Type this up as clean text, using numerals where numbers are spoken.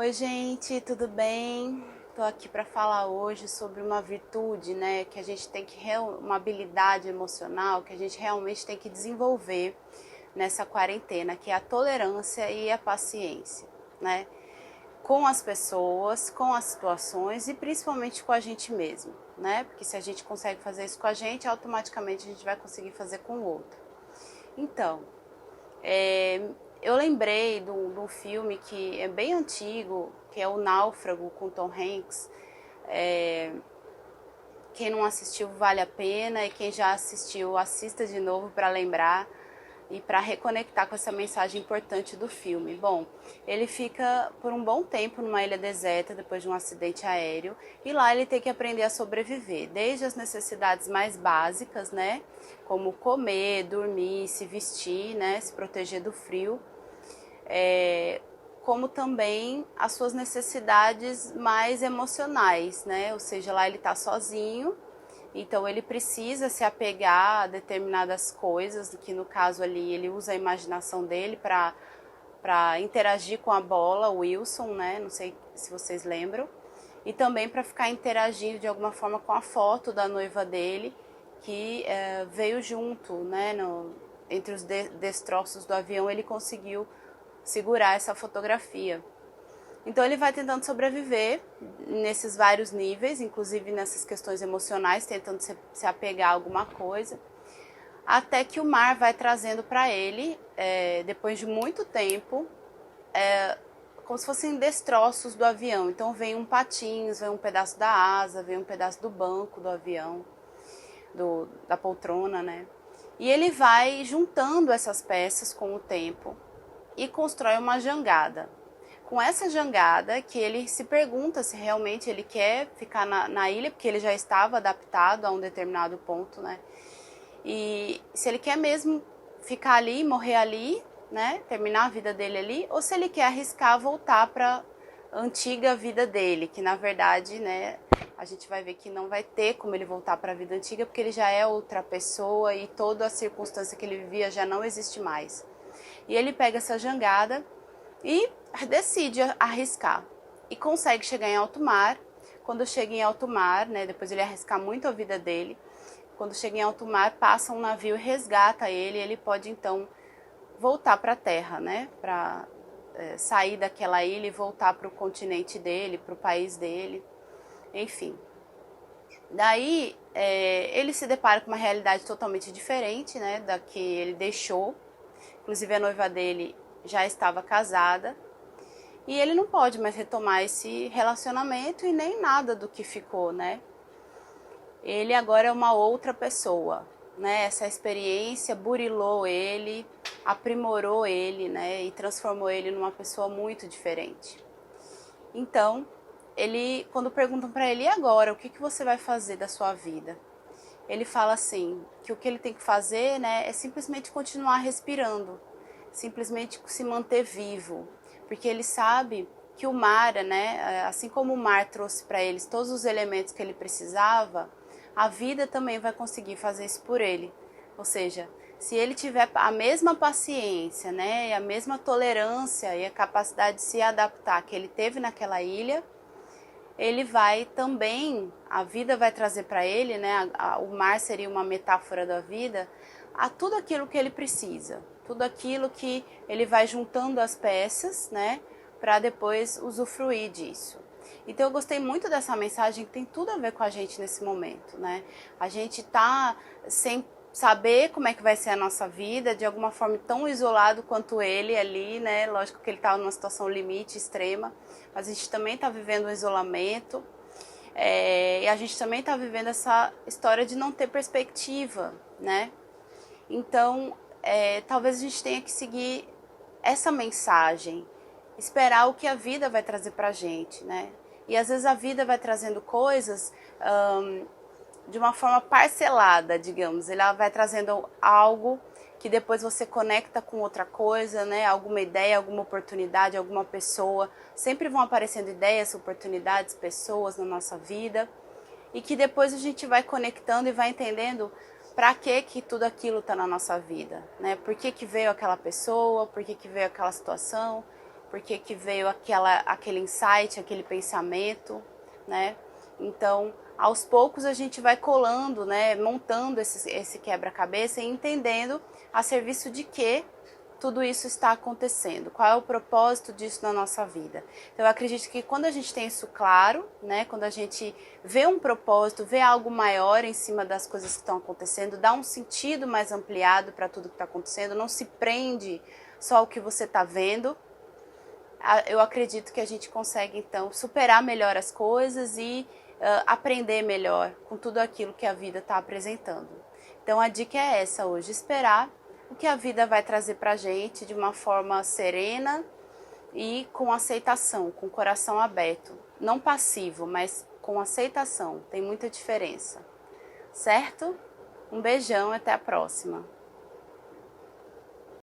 Oi, gente, tudo bem? Tô aqui para falar hoje sobre uma virtude, né, que a gente tem que uma habilidade emocional que a gente realmente tem que desenvolver nessa quarentena, que é a tolerância e a paciência, né? Com as pessoas, com as situações e principalmente com a gente mesmo, né? Porque se a gente consegue fazer isso com a gente, automaticamente a gente vai conseguir fazer com o outro. Então, eu lembrei de um filme que é bem antigo, que é O Náufrago, com Tom Hanks. Quem não assistiu vale a pena, e quem já assistiu assista de novo para lembrar e para reconectar com essa mensagem importante do filme. Bom, ele fica por um bom tempo numa ilha deserta depois de um acidente aéreo, e lá ele tem que aprender a sobreviver, desde as necessidades mais básicas, né, como comer, dormir, se vestir, né, se proteger do frio, como também as suas necessidades mais emocionais, né? Ou seja, lá ele está sozinho, então ele precisa se apegar a determinadas coisas, que no caso ali ele usa a imaginação dele para interagir com a bola, o Wilson, né? Não sei se vocês lembram. E também para ficar interagindo de alguma forma com a foto da noiva dele, que veio junto, né? Entre os destroços do avião, ele conseguiu segurar essa fotografia. Então ele vai tentando sobreviver nesses vários níveis, inclusive nessas questões emocionais, tentando se apegar a alguma coisa, até que o mar vai trazendo para ele, depois de muito tempo, como se fossem destroços do avião. Então vem um patins, vem um pedaço da asa, vem um pedaço do banco do avião, da poltrona, né? E ele vai juntando essas peças com o tempo e constrói uma jangada. Com essa jangada que ele se pergunta se realmente ele quer ficar na ilha, porque ele já estava adaptado a um determinado ponto, né? E se ele quer mesmo ficar ali, morrer ali, né? Terminar a vida dele ali, ou se ele quer arriscar voltar para a antiga vida dele, que na verdade, né, a gente vai ver que não vai ter como ele voltar para a vida antiga, porque ele já é outra pessoa e toda a circunstância que ele vivia já não existe mais. E ele pega essa jangada e decide arriscar. E consegue chegar em alto mar. Quando chega em alto mar, né, depois ele arriscar muito a vida dele, quando chega em alto mar, passa um navio e resgata ele. Ele pode então voltar para a terra, né, para sair daquela ilha e voltar para o continente dele, para o país dele, enfim. Daí ele se depara com uma realidade totalmente diferente, né, da que ele deixou. Inclusive a noiva dele já estava casada e ele não pode mais retomar esse relacionamento e nem nada do que ficou, né? Ele agora é uma outra pessoa, né? Essa experiência burilou ele, aprimorou ele, né? E transformou ele numa pessoa muito diferente. Então, quando perguntam para ele, e agora, o que você vai fazer da sua vida? Ele fala assim, que o que ele tem que fazer, né, é simplesmente continuar respirando, simplesmente se manter vivo, porque ele sabe que o mar, né, assim como o mar trouxe para eles todos os elementos que ele precisava, a vida também vai conseguir fazer isso por ele. Ou seja, se ele tiver a mesma paciência, né, e a mesma tolerância e a capacidade de se adaptar que ele teve naquela ilha, ele vai também, a vida vai trazer para ele, né, o mar seria uma metáfora da vida, a tudo aquilo que ele precisa, tudo aquilo que ele vai juntando as peças, né, para depois usufruir disso. Então eu gostei muito dessa mensagem, que tem tudo a ver com a gente nesse momento, né? A gente tá sem saber como é que vai ser a nossa vida, de alguma forma tão isolado quanto ele ali, né? Lógico que ele tá numa situação limite, extrema, mas a gente também tá vivendo um isolamento, e a gente também tá vivendo essa história de não ter perspectiva, né? Então, talvez a gente tenha que seguir essa mensagem, esperar o que a vida vai trazer pra gente, né? E às vezes a vida vai trazendo coisas de uma forma parcelada, digamos. Ela vai trazendo algo que depois você conecta com outra coisa, né? Alguma ideia, alguma oportunidade, alguma pessoa. Sempre vão aparecendo ideias, oportunidades, pessoas na nossa vida. E que depois a gente vai conectando e vai entendendo para que tudo aquilo está na nossa vida, né? Por que veio aquela pessoa, por que veio aquela situação. por que que veio aquele insight, aquele pensamento, né? Então, aos poucos a gente vai colando, né, montando esse quebra-cabeça e entendendo a serviço de que tudo isso está acontecendo, qual é o propósito disso na nossa vida. Então, eu acredito que quando a gente tem isso claro, né, quando a gente vê um propósito, vê algo maior em cima das coisas que estão acontecendo, dá um sentido mais ampliado para tudo que está acontecendo, não se prende só ao que você está vendo, eu acredito que a gente consegue, então, superar melhor as coisas e aprender melhor com tudo aquilo que a vida está apresentando. Então, a dica é essa hoje, esperar o que a vida vai trazer para a gente de uma forma serena e com aceitação, com o coração aberto. Não passivo, mas com aceitação, tem muita diferença. Certo? Um beijão e até a próxima.